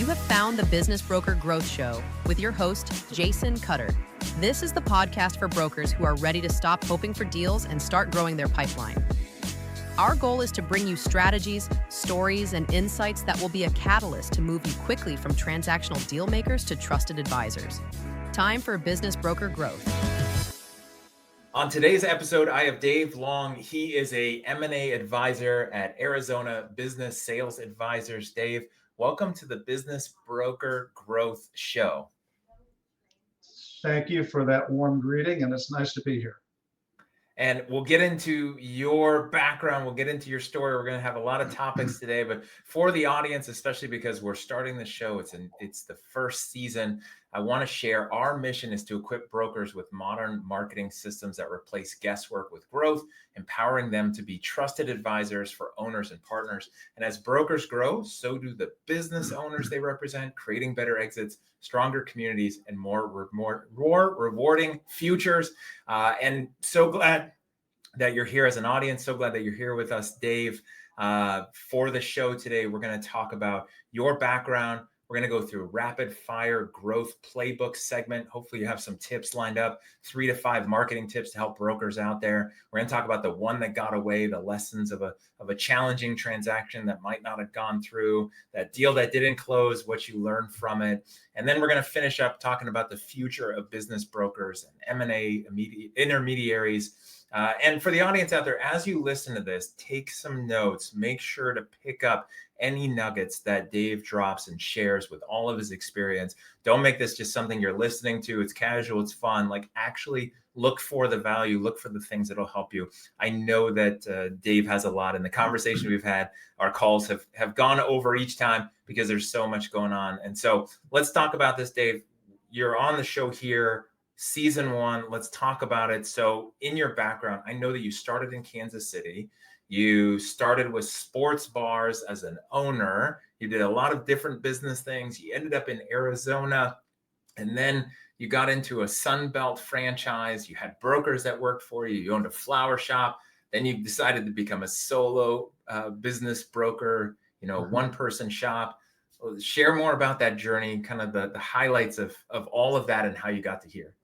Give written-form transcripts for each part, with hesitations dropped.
You have found the Business Broker Growth Show with your host, Jason Cutter. This is the podcast for brokers who are ready to stop hoping for deals and start growing their pipeline. Our goal is to bring you strategies, stories, and insights that will be a catalyst to move you quickly from transactional deal makers to trusted advisors. Time for Business Broker Growth. On today's episode, I have Dave Long. He is a M&A advisor at Arizona Business Sales Advisors. Dave, welcome to the Business Broker Growth Show. Thank you for that warm greeting, and it's nice to be here. And we'll get into your background. We'll get into your story. We're going to have a lot of topics today, but for the audience, especially because we're starting the show, it's the first season. I want to share our mission is to equip brokers with modern marketing systems that replace guesswork with growth, empowering them to be trusted advisors for owners and partners. And as brokers grow, so do the business owners they represent, creating better exits, stronger communities, and more rewarding futures. And so glad that you're here as an audience. So glad that you're here with us, Dave. For the show today, we're going to talk about your background. We're going to go through a rapid fire growth playbook segment. Hopefully you have some tips lined up, 3 to 5 marketing tips to help brokers out there. We're going to talk about the one that got away, the lessons of a challenging transaction that might not have gone through, that deal that didn't close, what you learned from it. And then we're going to finish up talking about the future of business brokers and M&A intermediaries. And for the audience out there, as you listen to this, take some notes. Make sure to pick up any nuggets that Dave drops and shares with all of his experience. Don't make this just something you're listening to. It's casual, it's fun. Like, actually look for the value, look for the things that'll help you. I know that Dave has a lot in the conversation we've had. Our calls have gone over each time because there's so much going on. And so let's talk about this, Dave. You're on the show here, season 1. Let's talk about it. So in your background, I know that you started in Kansas City. You started with sports bars as an owner. You did a lot of different business things. You ended up in Arizona, and then you got into a Sunbelt franchise. You had brokers that worked for you. You owned a flower shop. Then you decided to become a solo business broker, one-person shop. Share more about that journey, kind of the highlights of all of that and how you got to here.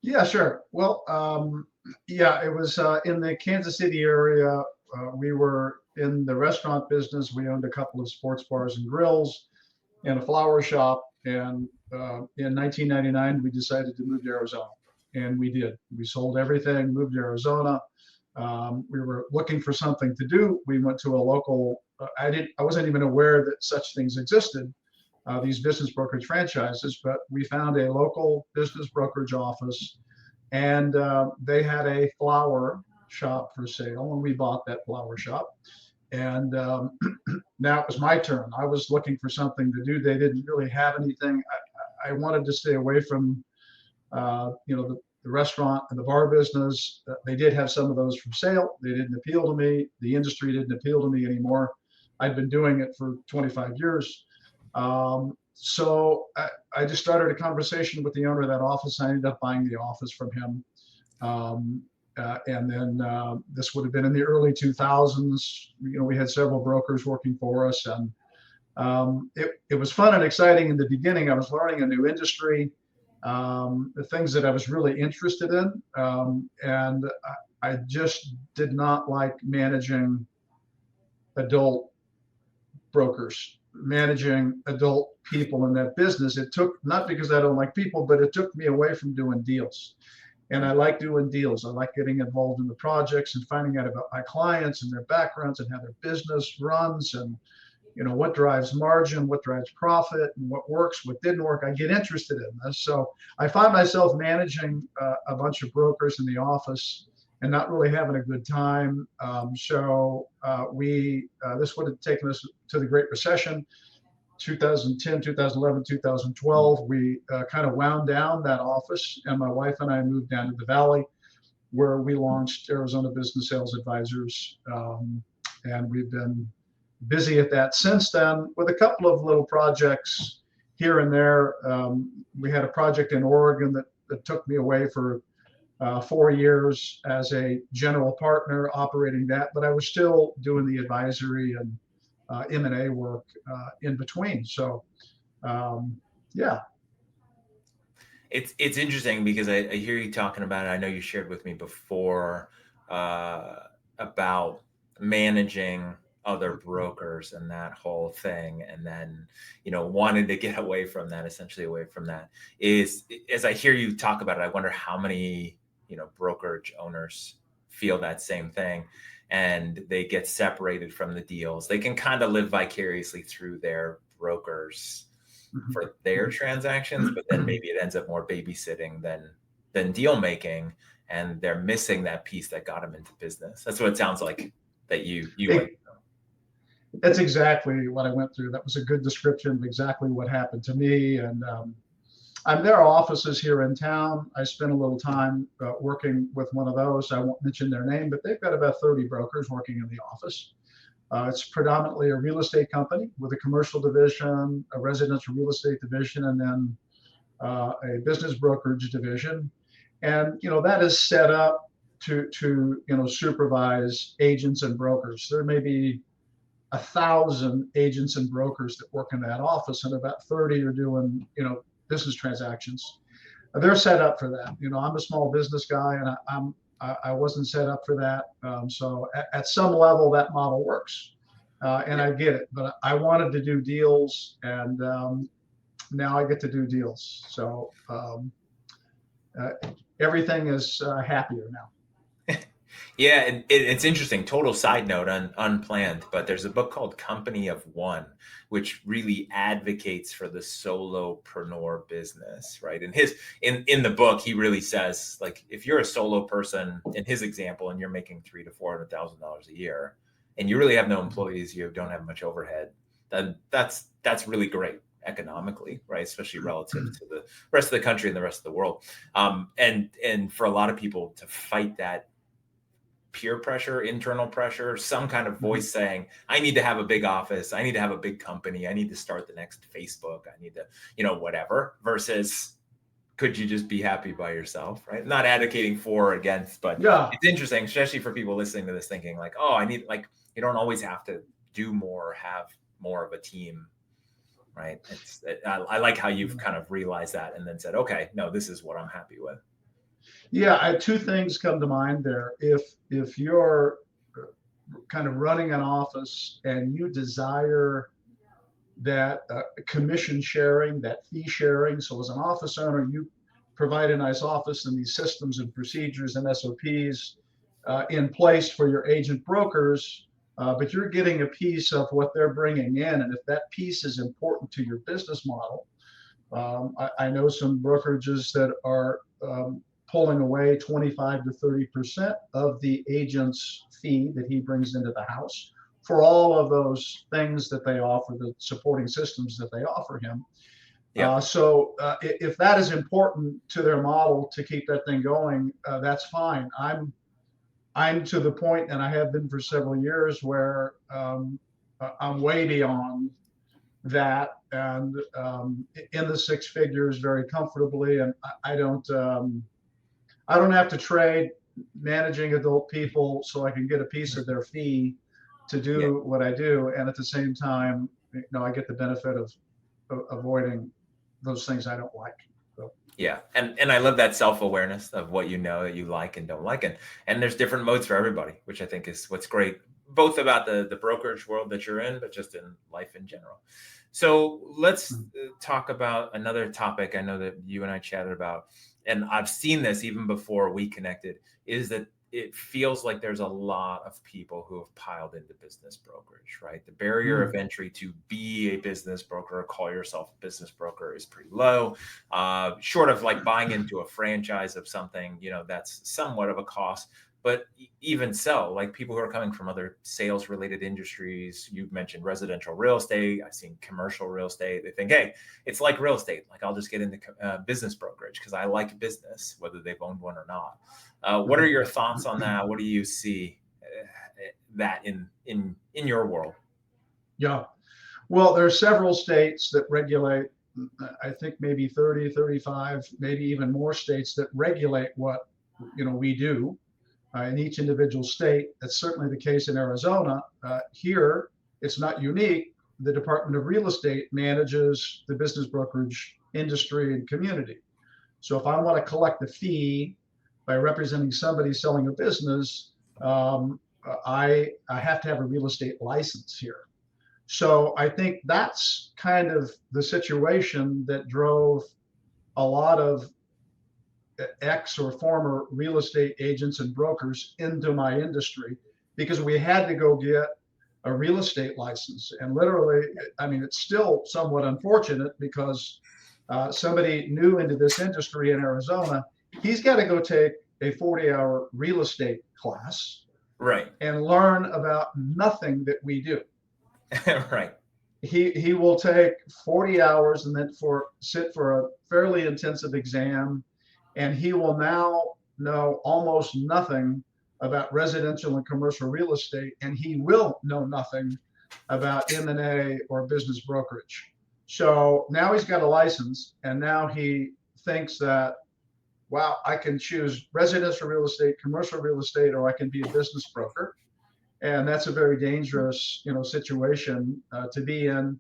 Yeah, sure. Well, it was in the Kansas City area. We were in the restaurant business. We owned a couple of sports bars and grills and a flower shop. And in 1999, we decided to move to Arizona, and we did. We sold everything, moved to Arizona. We were looking for something to do. We went to a local. I wasn't even aware that such things existed. These business brokerage franchises, but we found a local business brokerage office, and they had a flower shop for sale, and we bought that flower shop. And now it was my turn. I was looking for something to do. They didn't really have anything. I wanted to stay away from, the restaurant and the bar business. They did have some of those for sale. They didn't appeal to me. The industry didn't appeal to me anymore. I'd been doing it for 25 years. So I just started a conversation with the owner of that office. I ended up buying the office from him. And then this would have been in the early 2000s. We had several brokers working for us, and it was fun and exciting in the beginning. I was learning a new industry, the things that I was really interested in. And I just did not like managing adult brokers, managing adult people in that business. It took, not because I don't like people, but it took me away from doing deals. And I like doing deals. I like getting involved in the projects and finding out about my clients and their backgrounds and how their business runs, and what drives margin, what drives profit, and what works, what didn't work. I get interested in this. So I find myself managing a bunch of brokers in the office and not really having a good time. This would have taken us to the Great Recession, 2010, 2011, 2012. We kind of wound down that office, and my wife and I moved down to the Valley, where we launched Arizona Business Sales Advisors. And we've been busy at that since then, with a couple of little projects here and there. We had a project in Oregon that took me away for 4 years as a general partner operating that, but I was still doing the advisory and M&A work in between. So, yeah. It's interesting because I hear you talking about it. I know you shared with me before about managing other brokers and that whole thing, and then wanting to get away from that, essentially away from that. Is as I hear you talk about it, I wonder how many brokerage owners feel that same thing, and they get separated from the deals. They can kind of live vicariously through their brokers for their transactions, but then maybe it ends up more babysitting than deal making, and they're missing that piece that got them into business. That's what it sounds like that you went through. That's exactly what I went through. That was a good description of exactly what happened to me. And there are offices here in town. I spent a little time working with one of those. I won't mention their name, but they've got about 30 brokers working in the office. It's predominantly a real estate company with a commercial division, a residential real estate division, and then a business brokerage division. And that is set up to supervise agents and brokers. There may be 1,000 agents and brokers that work in that office, and about 30 are doing business transactions. They're set up for that. I'm a small business guy, and I wasn't set up for that. So at some level, that model works, and I get it. But I wanted to do deals, and now I get to do deals. So everything is happier now. Yeah, and it's interesting. Total side note, unplanned, but there's a book called Company of One, which really advocates for the solopreneur business, right? And in the book, he really says, like, if you're a solo person, in his example, and you're making $300,000 to $400,000 a year, and you really have no employees, you don't have much overhead, then that's really great economically, right? Especially relative to the rest of the country and the rest of the world. And for a lot of people to fight that peer pressure, internal pressure, some kind of voice saying, I need to have a big office, I need to have a big company, I need to start the next Facebook, I need to, whatever, versus could you just be happy by yourself, right? Not advocating for or against, but yeah, it's interesting, especially for people listening to this thinking like, oh, I need, like, you don't always have to do more, have more of a team, right? I like how you've kind of realized that and then said, okay, no, this is what I'm happy with. Yeah, two things come to mind there. If you're kind of running an office and you desire that commission sharing, that fee sharing, so as an office owner, you provide a nice office and these systems and procedures and SOPs in place for your agent brokers, but you're getting a piece of what they're bringing in. And if that piece is important to your business model, I know some brokerages that are pulling away 25 to 30% of the agent's fee that he brings into the house for all of those things that they offer, the supporting systems that they offer him. Yeah. So if that is important to their model to keep that thing going, that's fine. I'm to the point, and I have been for several years, where I'm way beyond that, and in the six figures very comfortably, and I don't have to trade managing adult people so I can get a piece of their fee to do what I do, and at the same time, I get the benefit of avoiding those things I don't like. So. Yeah, and I love that self-awareness of what that you like and don't like, and there's different modes for everybody, which I think is what's great, both about the brokerage world that you're in, but just in life in general. So let's talk about another topic I know that you and I chatted about, and I've seen this even before we connected, is that it feels like there's a lot of people who have piled into business brokerage, right? The barrier of entry to be a business broker or call yourself a business broker is pretty low. Short of like buying into a franchise of something, that's somewhat of a cost. But even so, like people who are coming from other sales related industries, you mentioned residential real estate, I've seen commercial real estate. They think, hey, it's like real estate. Like I'll just get into business brokerage because I like business, whether they've owned one or not. What are your thoughts on that? What do you see that in your world? Yeah, well, there are several states that regulate, I think maybe 30, 35, maybe even more states that regulate what, we do. In each individual state. That's certainly the case in Arizona. Here, it's not unique. The Department of Real Estate manages the business brokerage industry and community. So if I want to collect a fee by representing somebody selling a business, I have to have a real estate license here. So I think that's kind of the situation that drove a lot of ex or former real estate agents and brokers into my industry, because we had to go get a real estate license. And literally, I mean, it's still somewhat unfortunate because somebody new into this industry in Arizona, he's got to go take a 40-hour real estate class, right, and learn about nothing that we do. right. He will take 40 hours and then sit for a fairly intensive exam, and he will now know almost nothing about residential and commercial real estate, and he will know nothing about M&A or business brokerage. So now he's got a license, and now he thinks that, wow, I can choose residential real estate, commercial real estate, or I can be a business broker. And that's a very dangerous, situation to be in.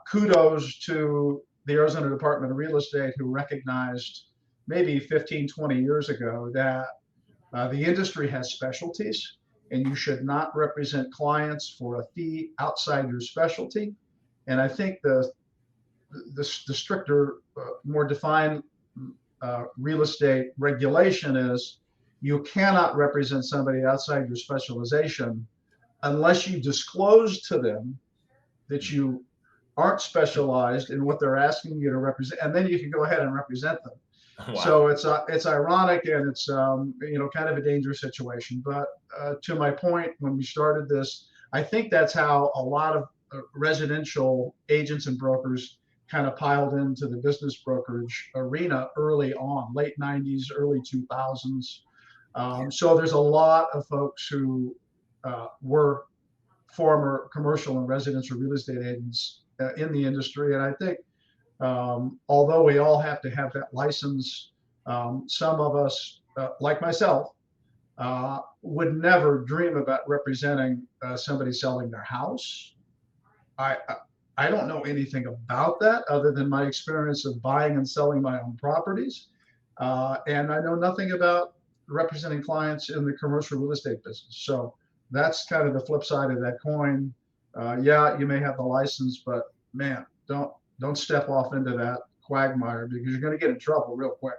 Kudos to the Arizona Department of Real Estate, who recognized maybe 15, 20 years ago that the industry has specialties, and you should not represent clients for a fee outside your specialty. And I think the stricter, more defined real estate regulation is you cannot represent somebody outside your specialization unless you disclose to them that you aren't specialized in what they're asking you to represent, and then you can go ahead and represent them. Wow. So it's ironic, and it's kind of a dangerous situation. But to my point, when we started this, I think that's how a lot of residential agents and brokers kind of piled into the business brokerage arena early on, late 90s, early 2000s. So there's a lot of folks who were former commercial and residential real estate agents in the industry. And I think although we all have to have that license, some of us, like myself, would never dream about representing somebody selling their house. I don't know anything about that other than my experience of buying and selling my own properties. And I know nothing about representing clients in the commercial real estate business. So that's kind of the flip side of that coin. Yeah, you may have the license, but man, don't step off into that quagmire, because you're going to get in trouble real quick.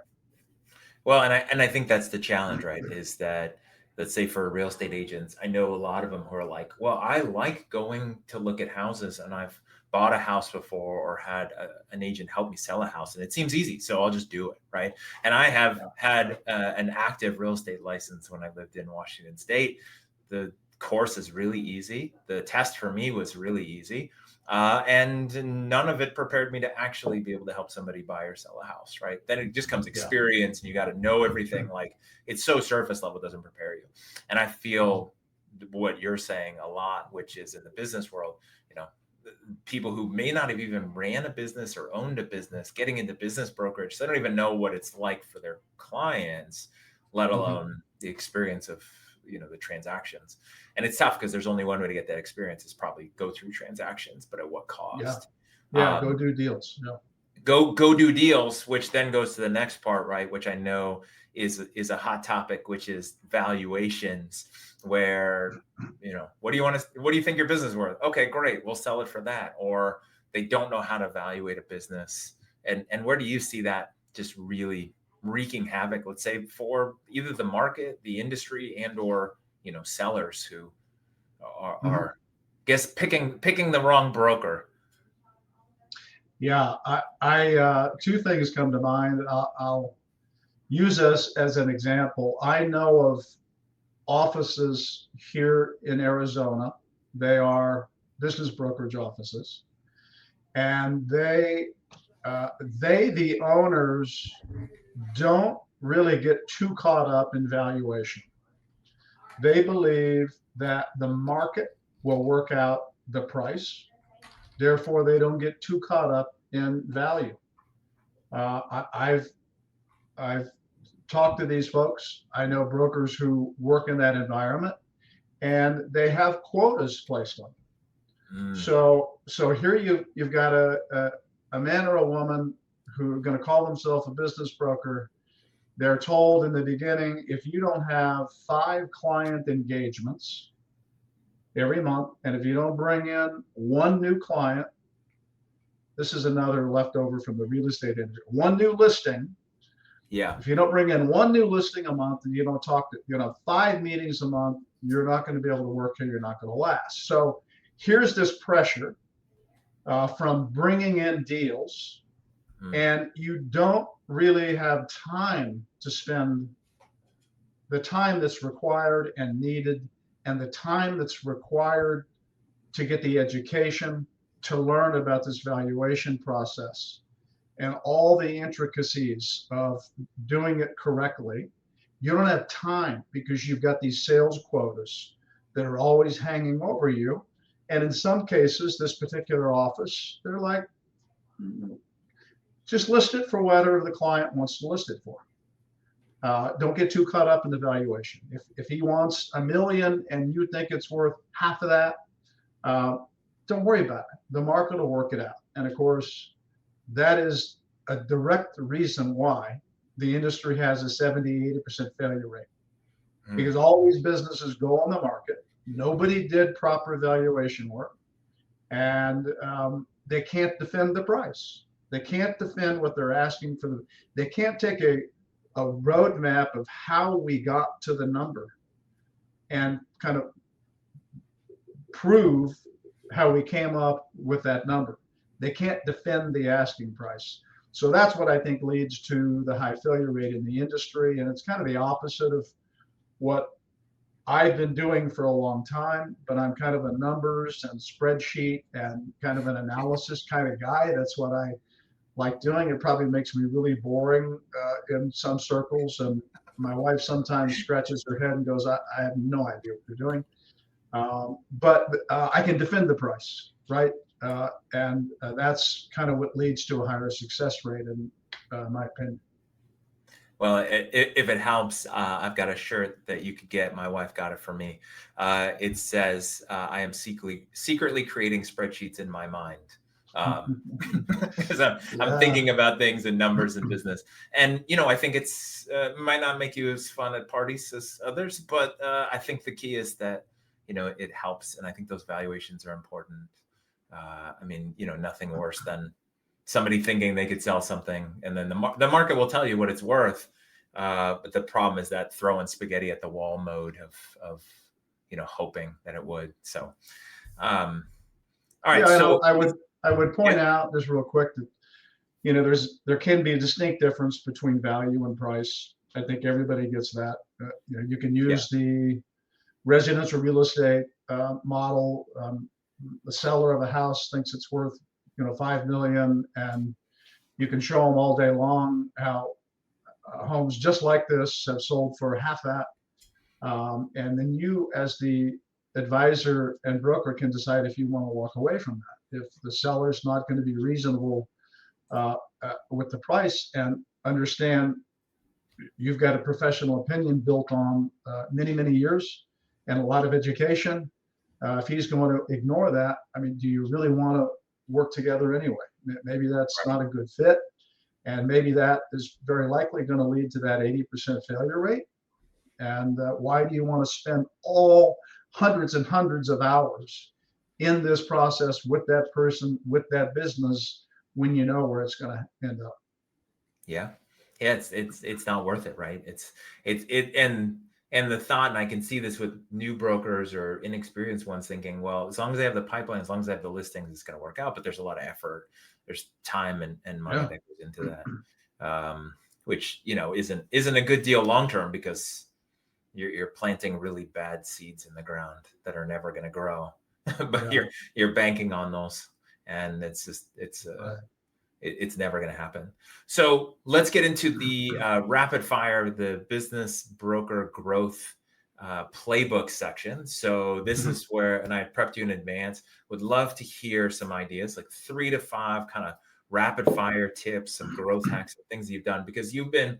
Well, and I think that's the challenge, right? Is that, let's say for real estate agents, I know a lot of them who are like, well, I like going to look at houses, and I've bought a house before or had an agent help me sell a house, and it seems easy, so I'll just do it, right? And I have had an active real estate license when I lived in Washington State. The course is really easy. The test for me was really easy. And none of it prepared me to actually be able to help somebody buy or sell a house, right? Then it just comes experience, and you got to know everything. Like, it's so surface level, doesn't prepare you. And I feel what you're saying a lot, which is in the business world, people who may not have even ran a business or owned a business, getting into business brokerage, they don't even know what it's like for their clients, let alone the experience of the transactions. And it's tough because there's only one way to get that experience, is probably go through transactions, but at what cost? Go do deals. Go do deals, which then goes to the next part, right? Which I know is a hot topic, which is valuations, where, what do you think your business is worth? Okay, great. We'll sell it for that. Or they don't know how to evaluate a business. And where do you see that just really wreaking havoc, let's say, for either the market, the industry, and or sellers who are guess picking the wrong broker? Yeah, I two things come to mind. I'll use us as an example. I know of offices here in Arizona. They are business brokerage offices, and they the owners don't really get too caught up in valuation. They believe that the market will work out the price. Therefore, they don't get too caught up in value. I've talked to these folks. I know brokers who work in that environment, and they have quotas placed on them. So here you've got a man or a woman who are going to call themselves a business broker. They're told in the beginning, if you don't have 5 client engagements every month, and if you don't bring in 1 new client, this is another leftover from the real estate industry, 1 new listing. Yeah. If you don't bring in 1 new listing a month and you don't talk to, 5 meetings a month, you're not going to be able to work here. You're not going to last. So here's this pressure from bringing in deals, and you don't really have time to spend the time that's required and needed, and the time that's required to get the education, to learn about this valuation process and all the intricacies of doing it correctly. You don't have time because you've got these sales quotas that are always hanging over you. And in some cases, this particular office, they're like, just list it for whatever the client wants to list it for. Don't get too caught up in the valuation. If he wants $1 million and you think it's worth half of that, don't worry about it. The market will work it out. And of course, that is a direct reason why the industry has a 70-80% failure rate. Because all these businesses go on the market. Nobody did proper evaluation work, and they can't defend the price. They can't defend what they're asking for. They can't take a roadmap of how we got to the number and kind of prove how we came up with that number. They can't defend the asking price. So that's what I think leads to the high failure rate in the industry. And it's kind of the opposite of what I've been doing for a long time, but I'm kind of a numbers and spreadsheet and kind of an analysis kind of guy. That's what I like doing. It probably makes me really boring in some circles. And my wife sometimes scratches her head and goes, I have no idea what you're doing. But I can defend the price, right? And that's kind of what leads to a higher success rate, in my opinion. Well, if it helps, I've got a shirt that you could get. My wife got it for me. It says, I am secretly creating spreadsheets in my mind. Because I'm thinking about things and numbers and business. And, I think it's might not make you as fun at parties as others, but I think the key is that, it helps. And I think those valuations are important. Nothing worse than somebody thinking they could sell something, and then the market will tell you what it's worth. But the problem is that throwing spaghetti at the wall mode of hoping that it would. So, all right. Yeah, so I would point out just real quick that there can be a distinct difference between value and price. I think everybody gets that. You can use the residential real estate model. The seller of a house thinks it's worth $5 million, and you can show them all day long how homes just like this have sold for half that. And then you, as the advisor and broker, can decide if you want to walk away from that. If the seller's not going to be reasonable with the price, and understand you've got a professional opinion built on many, many years and a lot of education. If he's going to ignore that, do you really want to work together anyway? Maybe that's not a good fit. And maybe that is very likely going to lead to that 80% failure rate. And why do you want to spend all hundreds and hundreds of hours in this process with that person, with that business, when you know where it's going to end up? Yeah, it's not worth it, right? And the thought, and I can see this with new brokers or inexperienced ones thinking, well, as long as they have the pipeline, as long as they have the listings, it's going to work out. But there's a lot of effort, there's time and money that goes into that, which isn't a good deal long term, because you're planting really bad seeds in the ground that are never going to grow. But you're banking on those, and it's never going to happen. So let's get into the rapid fire, the business broker growth playbook section. So this is where, and I prepped you in advance, would love to hear some ideas, like 3 to 5 kind of rapid fire tips, some growth hacks, things you've done, because you've been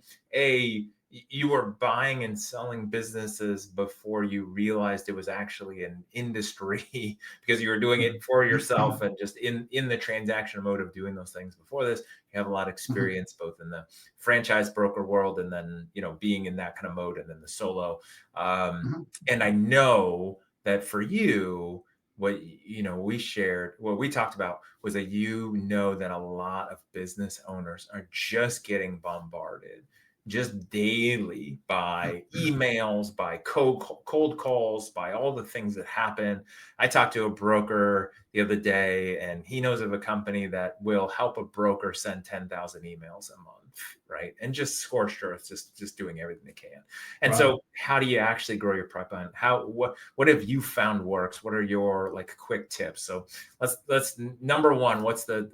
you were buying and selling businesses before you realized it was actually an industry because you were doing it for yourself and just in the transaction mode of doing those things before this. You have a lot of experience both in the franchise broker world and then, being in that kind of mode and then the solo. And I know that for you, what we talked about was that that a lot of business owners are just getting bombarded just daily by emails, by cold calls, by all the things that happen. I talked to a broker the other day, and he knows of a company that will help a broker send 10,000 emails a month, right? And just scorched earth, just doing everything they can. And so how do you actually grow your pipeline? What have you found works? What are your quick tips? So let's number one, what's the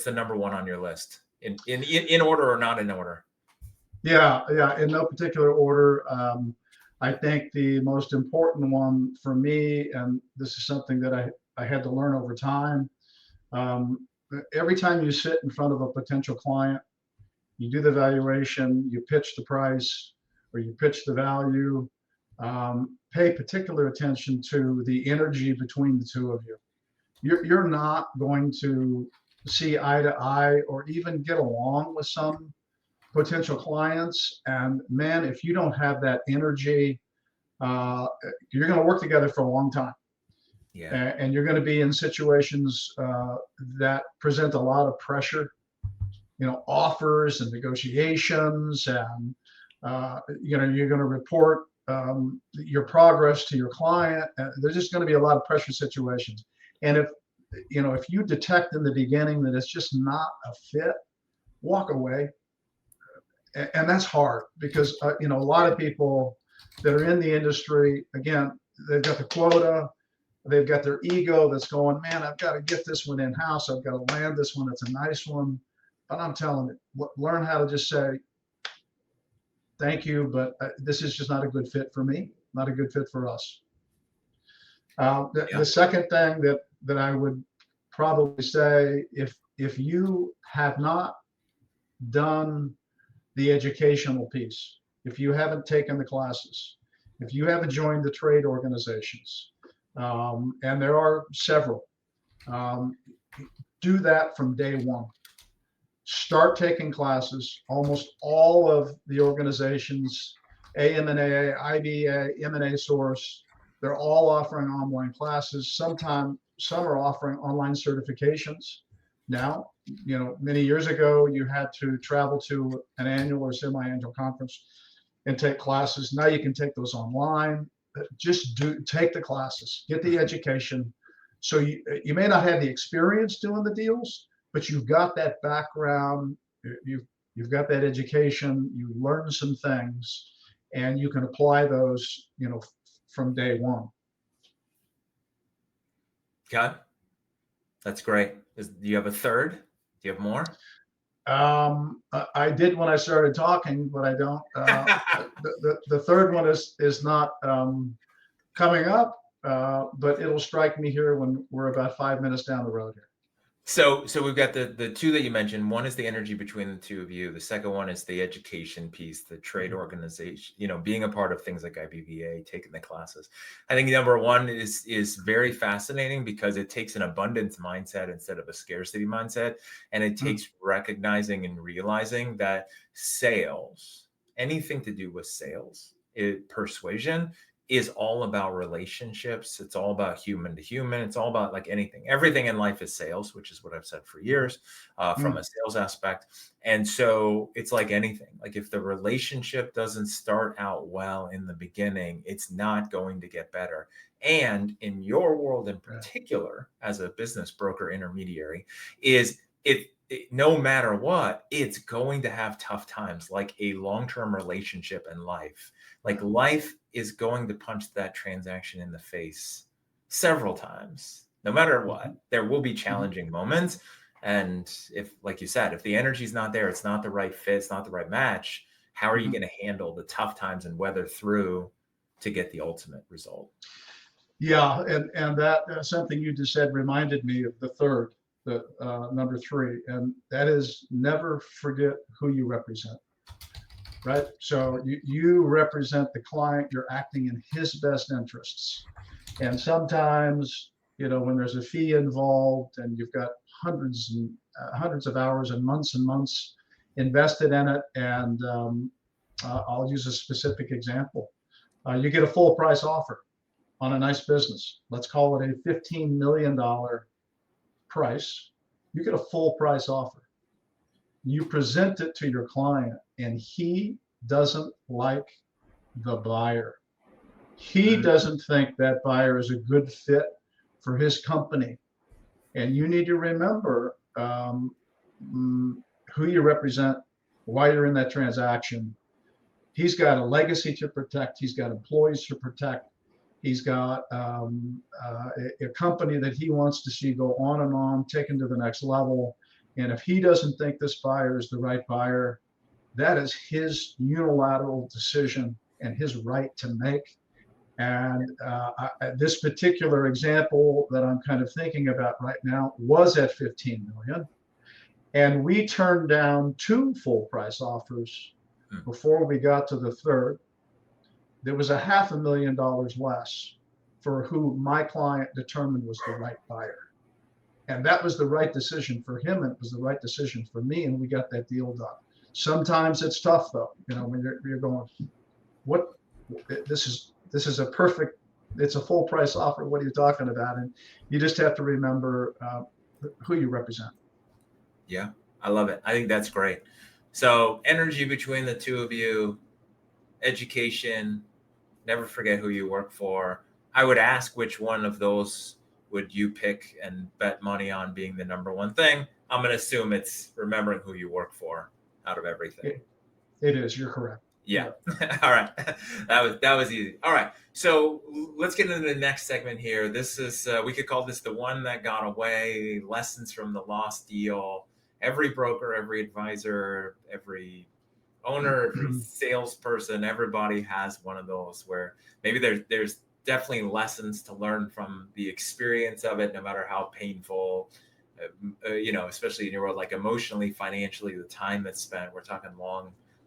number one on your list? In order or not in order? Yeah, in no particular order. I think the most important one for me, and this is something that I had to learn over time, every time you sit in front of a potential client, you do the valuation, you pitch the price, or you pitch the value, pay particular attention to the energy between the two of you. You're not going to see eye to eye or even get along with some potential clients. And man, if you don't have that energy, you're going to work together for a long time. Yeah. And you're going to be in situations that present a lot of pressure, offers and negotiations, and you're going to report your progress to your client. There's just going to be a lot of pressure situations. And if you detect in the beginning that it's just not a fit, walk away. And that's hard because a lot of people that are in the industry, again, they've got the quota, they've got their ego that's going, man, I've got to get this one in house, I've got to land this one, it's a nice one. But I'm telling you, learn how to just say thank you, but this is just not a good fit for me, not a good fit for us. The second thing that I would probably say, if you have not done the educational piece, if you haven't taken the classes, if you haven't joined the trade organizations, and there are several, do that from day one. Start taking classes. Almost all of the organizations, AM&A, IBA, M&A Source, they're all offering online classes. Some are offering online certifications. Now, many years ago, you had to travel to an annual or semi-annual conference and take classes. Now you can take those online. Just take the classes, get the education. So you may not have the experience doing the deals, but you've got that background, you've got that education, you learn some things, and you can apply those, from day one. Okay, that's great. Do you have a third? Do you have more? I did when I started talking, but I don't. The third one is not coming up, but it'll strike me here when we're about 5 minutes down the road here. So we've got the two that you mentioned. One is the energy between the two of you. The second one is the education piece, the trade organization, being a part of things like IBVA, taking the classes. I think number one is very fascinating because it takes an abundance mindset instead of a scarcity mindset. And it takes recognizing and realizing that sales, anything to do with sales, persuasion, is all about relationships. It's all about human to human. It's all about anything. Everything in life is sales, which is what I've said for years from a sales aspect. And so it's like anything. If the relationship doesn't start out well in the beginning, it's not going to get better. And in your world in particular, as a business broker intermediary, no matter what, it's going to have tough times, like a long-term relationship in life. Life is going to punch that transaction in the face several times. No matter what, there will be challenging moments. And if, like you said, if the energy's not there, it's not the right fit, it's not the right match, how are you going to handle the tough times and weather through to get the ultimate result? Yeah, and that something you just said reminded me of the third, number three, and that is never forget who you represent. right? So you represent the client, you're acting in his best interests. And sometimes, when there's a fee involved and you've got hundreds of hours and months invested in it, and I'll use a specific example. You get a full price offer on a nice business. Let's call it a $15 million price. You get a full price offer. You present it to your client, and he doesn't like the buyer. He doesn't think that buyer is a good fit for his company. And you need to remember who you represent, why you're in that transaction. He's got a legacy to protect. He's got employees to protect. He's got a company that he wants to see go on, taken to the next level. And if he doesn't think this buyer is the right buyer, that is his unilateral decision and his right to make. And this particular example that I'm kind of thinking about right now was at 15 million. And we turned down 2 full price offers before we got to the third. There was $500,000 less for who my client determined was the right buyer. And that was the right decision for him, and it was the right decision for me, and we got that deal done. Sometimes it's tough though, when you're going, what, this is a perfect, it's a full price offer, what are you talking about? And you just have to remember who you represent. Yeah, I love it. I think that's great. So energy between the two of you, education, never forget who you work for. I would ask, which one of those would you pick and bet money on being the number one thing? I'm going to assume it's remembering who you work for out of everything. It is. You're correct. Yeah. All right. That was easy. All right. So let's get into the next segment here. This is, we could call this the one that got away, lessons from the lost deal. Every broker, every advisor, every owner, every salesperson, everybody has one of those where maybe there's definitely lessons to learn from the experience of it, no matter how painful, especially in your world, like emotionally, financially, the time that's spent. We're talking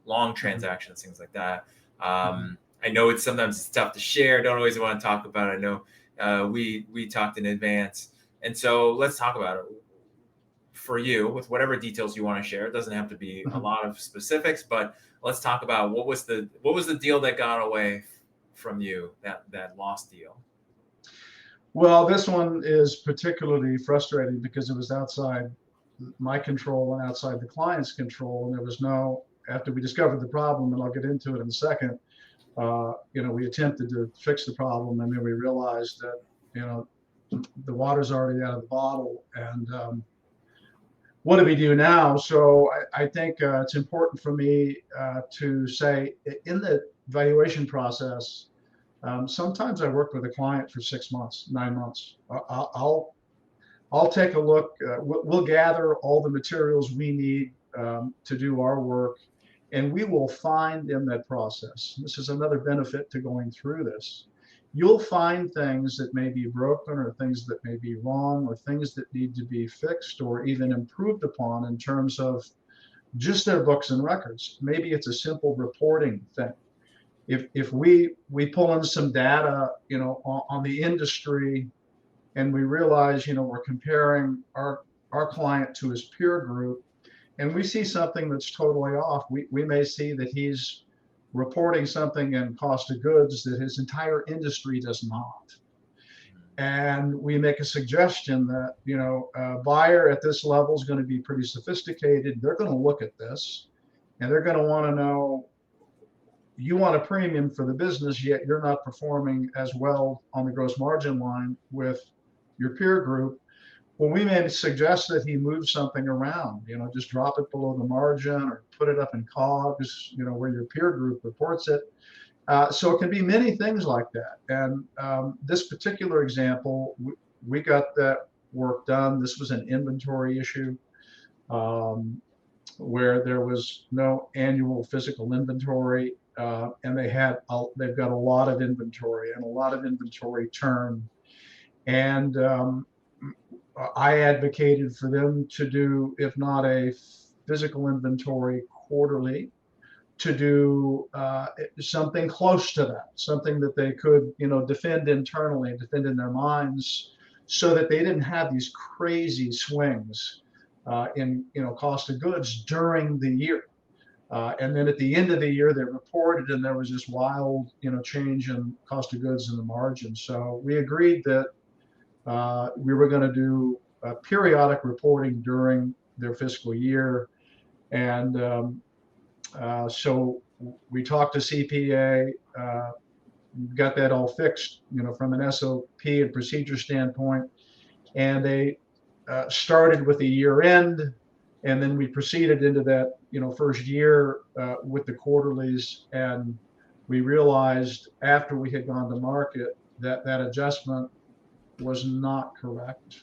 long transactions, things like that. I know sometimes it's tough to share. Don't always want to talk about it. I know we talked in advance. And so let's talk about it. For you, with whatever details you want to share. It doesn't have to be a lot of specifics, but let's talk about what was the deal that got away from you, that lost deal. Well, this one is particularly frustrating because it was outside my control and outside the client's control. And there was after we discovered the problem, and I'll get into it in a second, we attempted to fix the problem, and then we realized that, the water's already out of the bottle, and what do we do now? So I think it's important for me to say, in the valuation process, sometimes I work with a client for 6 months, 9 months. I'll take a look. We'll gather all the materials we need to do our work, and we will find in that process. This is another benefit to going through this. You'll find things that may be broken, or things that may be wrong, or things that need to be fixed or even improved upon in terms of just their books and records. Maybe it's a simple reporting thing. If we pull in some data, on the industry, and we realize, we're comparing our client to his peer group, and we see something that's totally off, we may see that he's reporting something in cost of goods that his entire industry does not. And we make a suggestion that, a buyer at this level is going to be pretty sophisticated. They're going to look at this, and they're going to want to know, you want a premium for the business, yet you're not performing as well on the gross margin line with your peer group. Well, we may suggest that he move something around, just drop it below the margin, or put it up in COGS, where your peer group reports it. So it can be many things like that. And this particular example, we got that work done. This was an inventory issue where there was no annual physical inventory, and they've got a lot of inventory and a lot of inventory turn. And I advocated for them to do, if not a physical inventory quarterly, to do something close to that, something that they could, defend internally, defend in their minds, so that they didn't have these crazy swings in, cost of goods during the year. And then at the end of the year, they reported, and there was this wild, change in cost of goods and the margin. So we agreed that we were going to do periodic reporting during their fiscal year. And so we talked to CPA, got that all fixed, from an SOP and procedure standpoint. And they started with the year end, and then we proceeded into that, first year with the quarterlies. And we realized after we had gone to market that that adjustment was not correct.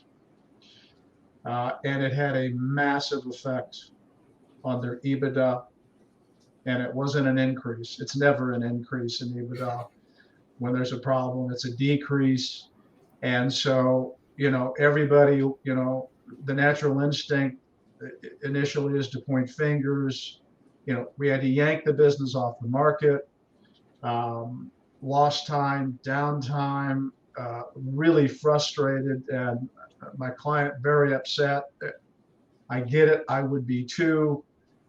And it had a massive effect on their EBITDA. And it wasn't an increase. It's never an increase in EBITDA. When there's a problem, it's a decrease. And so, everybody, the natural instinct initially is to point fingers. We had to yank the business off the market, lost time, downtime, really frustrated, and my client very upset. I get it. I would be too.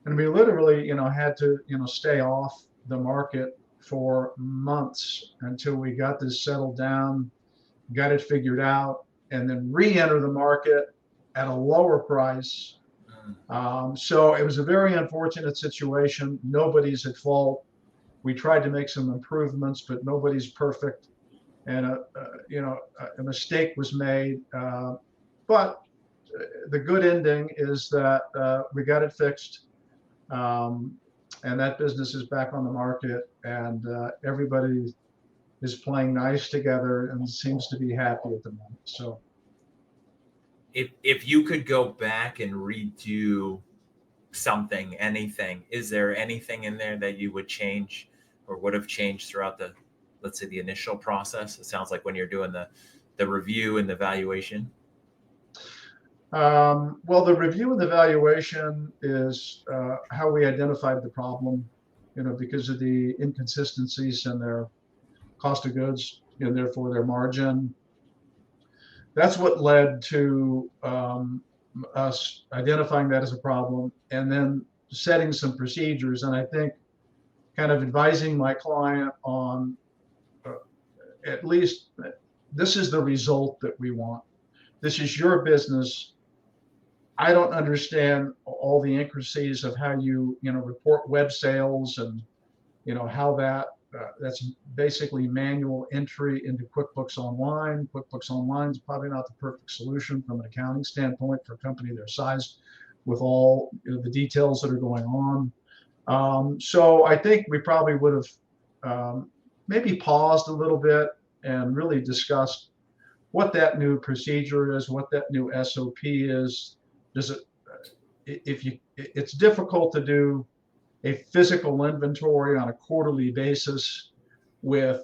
And we literally, had to, stay off the market for months until we got this settled down, got it figured out, and then re-enter the market at a lower price. So it was a very unfortunate situation. Nobody's at fault. We tried to make some improvements, but nobody's perfect. And, a mistake was made. But the good ending is that we got it fixed. And that business is back on the market, and everybody is playing nice together and seems to be happy at the moment. So if you could go back and redo something, anything, is there anything in there that you would change or would have changed throughout the, let's say, the initial process? It sounds like when you're doing the review and the valuation. Well, the review and the valuation is how we identified the problem, because of the inconsistencies in their cost of goods and therefore their margin. That's what led to us identifying that as a problem and then setting some procedures. And I think kind of advising my client on at least this is the result that we want. This is your business. I don't understand all the intricacies of how you, report web sales and, how that's basically manual entry into QuickBooks Online. QuickBooks Online is probably not the perfect solution from an accounting standpoint for a company their size with all the details that are going on. So I think we probably would have maybe paused a little bit and really discussed what that new procedure is, what that new SOP is. It's difficult to do a physical inventory on a quarterly basis with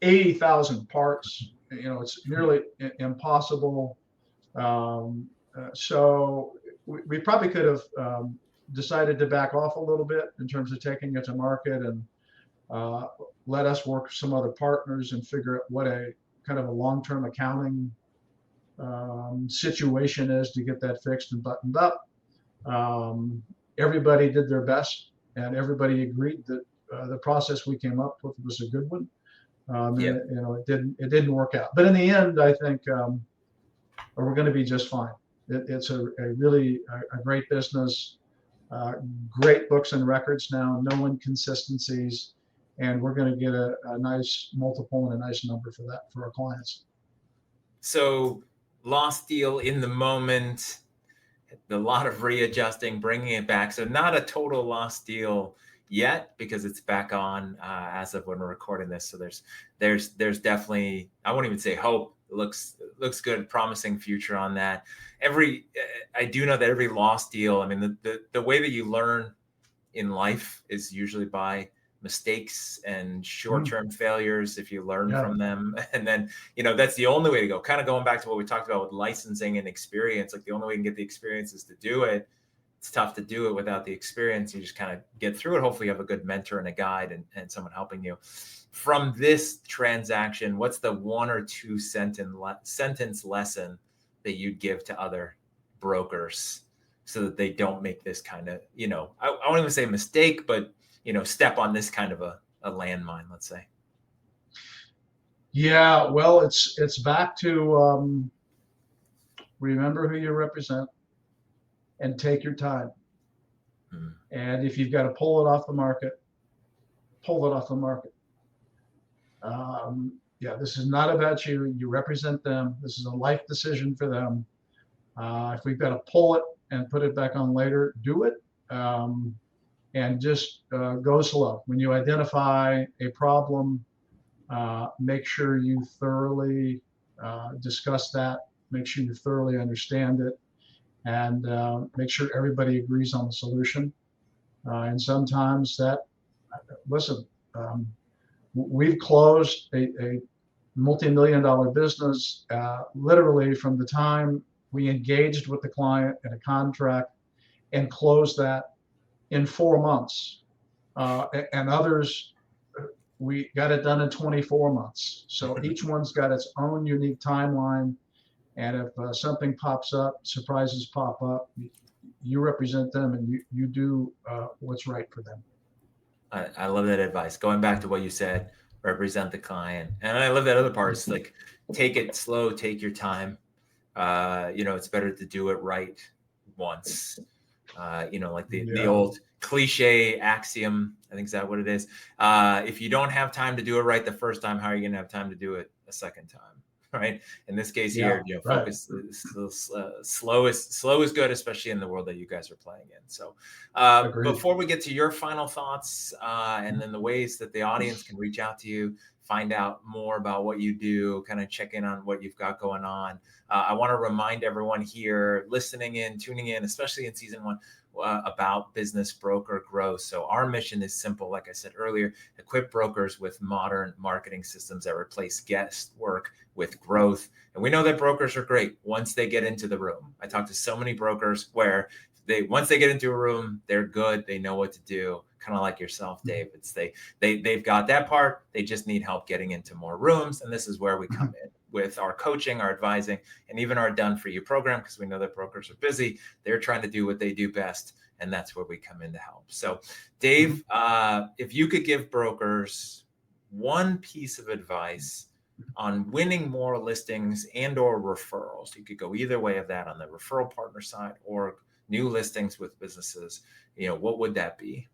80,000 parts. It's nearly impossible. So we probably could have decided to back off a little bit in terms of taking it to market and let us work with some other partners and figure out what a kind of a long-term accounting situation is to get that fixed and buttoned up. Everybody did their best, and everybody agreed that the process we came up with was a good one. It didn't work out, but in the end, I think we're going to be just fine. It's a really great business, great books and records now, no inconsistencies, and we're going to get a nice multiple and a nice number for that for our clients. So lost deal in the moment, a lot of readjusting, bringing it back. So not a total lost deal yet because it's back on as of when we're recording this. So there's definitely, I won't even say hope. It looks good, promising future on that. I do know that every lost deal, I mean, the way that you learn in life is usually by mistakes and short-term failures if you learn from them. And then, that's the only way to go. Kind of going back to what we talked about with licensing and experience, like the only way you can get the experience is to do it. it's tough to do it without the experience. You just kind of get through it. Hopefully you have a good mentor and a guide and someone helping you. From this transaction, what's the 1 or 2 sentence lesson that you'd give to other brokers so that they don't make this kind of, I won't even say mistake, but, step on this kind of a landmine, let's say? Yeah, well, it's back to remember who you represent and take your time. And if you've got to pull it off the market, pull it off the market. This is not about you. You represent them. This is a life decision for them. If we've got to pull it and put it back on later, do it. And just go slow. When you identify a problem, make sure you thoroughly discuss that. Make sure you thoroughly understand it, and make sure everybody agrees on the solution. And sometimes we've closed a multi-million-dollar business literally from the time we engaged with the client in a contract and closed that in 4 months. And others, we got it done in 24 months. So each one's got its own unique timeline. And if something pops up, surprises pop up, you represent them and you do what's right for them. I love that advice. Going back to what you said, represent the client. And I love that other part. It's like, take it slow, take your time. It's better to do it right once. Like the old cliche axiom, I think is that what it is. If you don't have time to do it right the first time, how are you going to have time to do it a second time? Right. In this case here, focus, slow is good, especially in the world that you guys are playing in. So before we get to your final thoughts and then the ways that the audience can reach out to you, find out more about what you do, kind of check in on what you've got going on. I want to remind everyone here listening in, tuning in, especially in season 1, about business broker growth. So our mission is simple. Like I said earlier, equip brokers with modern marketing systems that replace guesswork with growth. And we know that brokers are great once they get into the room. I talk to so many brokers where once they get into a room, they're good. They know what to do. Kind of like yourself, Dave. It's they've got that part. They just need help getting into more rooms. And this is where we come in with our coaching, our advising, and even our Done For You program, because we know that brokers are busy. They're trying to do what they do best. And that's where we come in to help. So Dave, if you could give brokers one piece of advice on winning more listings and or referrals, you could go either way of that on the referral partner side or new listings with businesses, what would that be?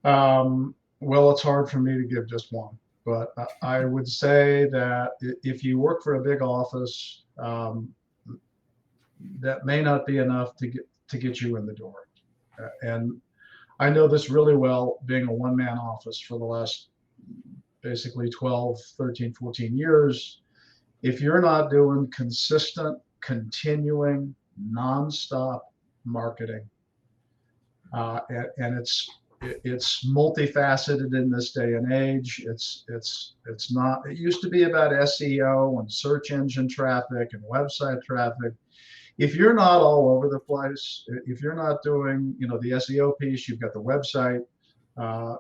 Well, it's hard for me to give just one, but I would say that if you work for a big office, that may not be enough to get you in the door. And I know this really well, being a one-man office for the last basically 12, 13, 14 years. If you're not doing consistent, continuing, nonstop marketing, and it's multifaceted in this day and age. It's not. It used to be about SEO and search engine traffic and website traffic. If you're not all over the place, if you're not doing the SEO piece, you've got the website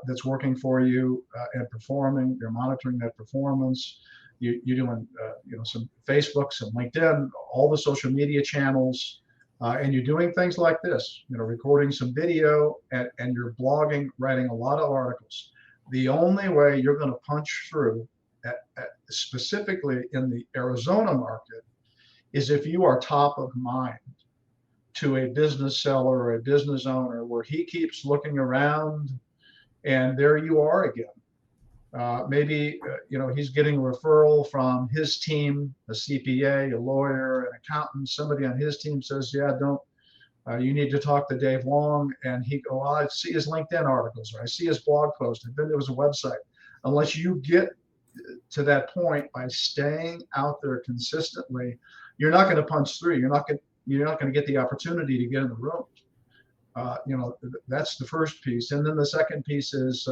that's working for you and performing. You're monitoring that performance. You're doing some Facebook, some LinkedIn, all the social media channels. And you're doing things like this, recording some video and you're blogging, writing a lot of articles. The only way you're going to punch through, specifically in the Arizona market, is if you are top of mind to a business seller or a business owner where he keeps looking around and there you are again. Maybe he's getting a referral from his team, a CPA, a lawyer, an accountant. Somebody on his team says, you need to talk to Dave Long. And he go, I see his LinkedIn articles, or I see his blog post, and then there was a website. Unless you get to that point by staying out there consistently, you're not going to punch through. You're not going to get the opportunity to get in the room. That's the first piece. And then the second piece is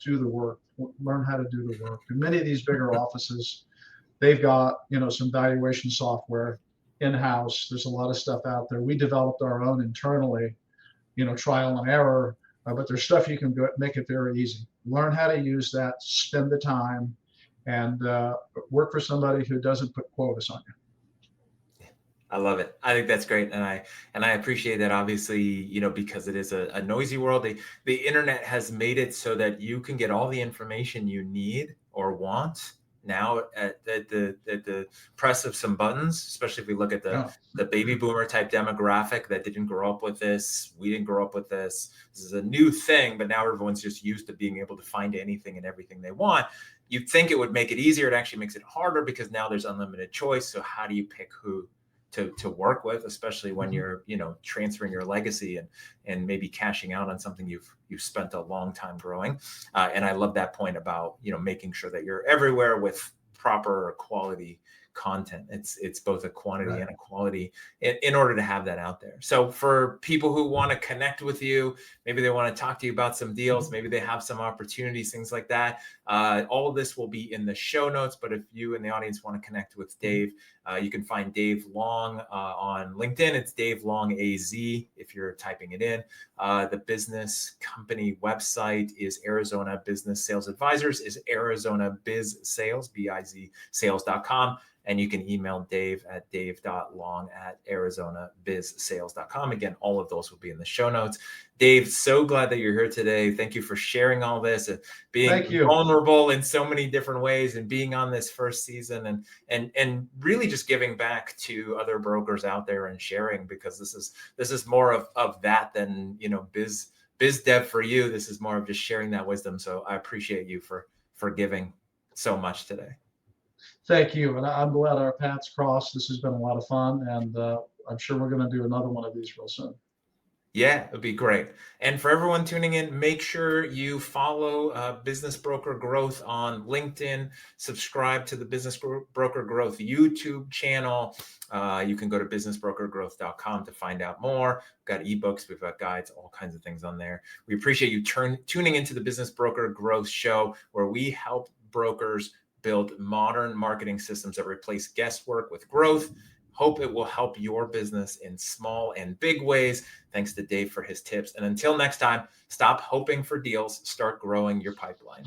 do the work, learn how to do the work. And many of these bigger offices, they've got, some valuation software. in-house. There's a lot of stuff out there. We developed our own internally, trial and error, but there's stuff you can do, make it very easy. Learn how to use that, spend the time, and work for somebody who doesn't put quotas on you. I love it. I think that's great. And I appreciate that, obviously, because it is a noisy world. The internet has made it so that you can get all the information you need or want now at the press of some buttons, especially if we look at the baby boomer type demographic that didn't grow up with this. We didn't grow up with this. This is a new thing, but now everyone's just used to being able to find anything and everything they want. You'd think it would make it easier. It actually makes it harder because now there's unlimited choice. So how do you pick who to work with, especially when you're, transferring your legacy and maybe cashing out on something you've spent a long time growing. And I love that point about, making sure that you're everywhere with proper quality content. It's both a quantity and a quality in order to have that out there. So for people who want to connect with you, maybe they want to talk to you about some deals, maybe they have some opportunities, things like that. All of this will be in the show notes. But if you in the audience want to connect with Dave, you can find Dave Long on LinkedIn. It's Dave Long AZ if you're typing it in. The business company website is Arizona Business Sales Advisors, is Arizona Biz Sales, BIZ sales.com. And you can email Dave at dave.long@arizonabizsales.com. Again, all of those will be in the show notes. Dave, so glad that you're here today. Thank you for sharing all this and being vulnerable in so many different ways and being on this first season and really just giving back to other brokers out there and sharing, because this is more of that than, biz dev for you. This is more of just sharing that wisdom. So I appreciate you for giving so much today. Thank you. And I'm glad our paths crossed. This has been a lot of fun. And I'm sure we're going to do another one of these real soon. Yeah, it'd be great. And for everyone tuning in, make sure you follow Business Broker Growth on LinkedIn, subscribe to the Business Broker Growth YouTube channel. You can go to businessbrokergrowth.com to find out more. We've got ebooks, we've got guides, all kinds of things on there. We appreciate you tuning into the Business Broker Growth Show, where we help brokers build modern marketing systems that replace guesswork with growth. Hope it will help your business in small and big ways. Thanks to Dave for his tips. And until next time, stop hoping for deals, start growing your pipeline.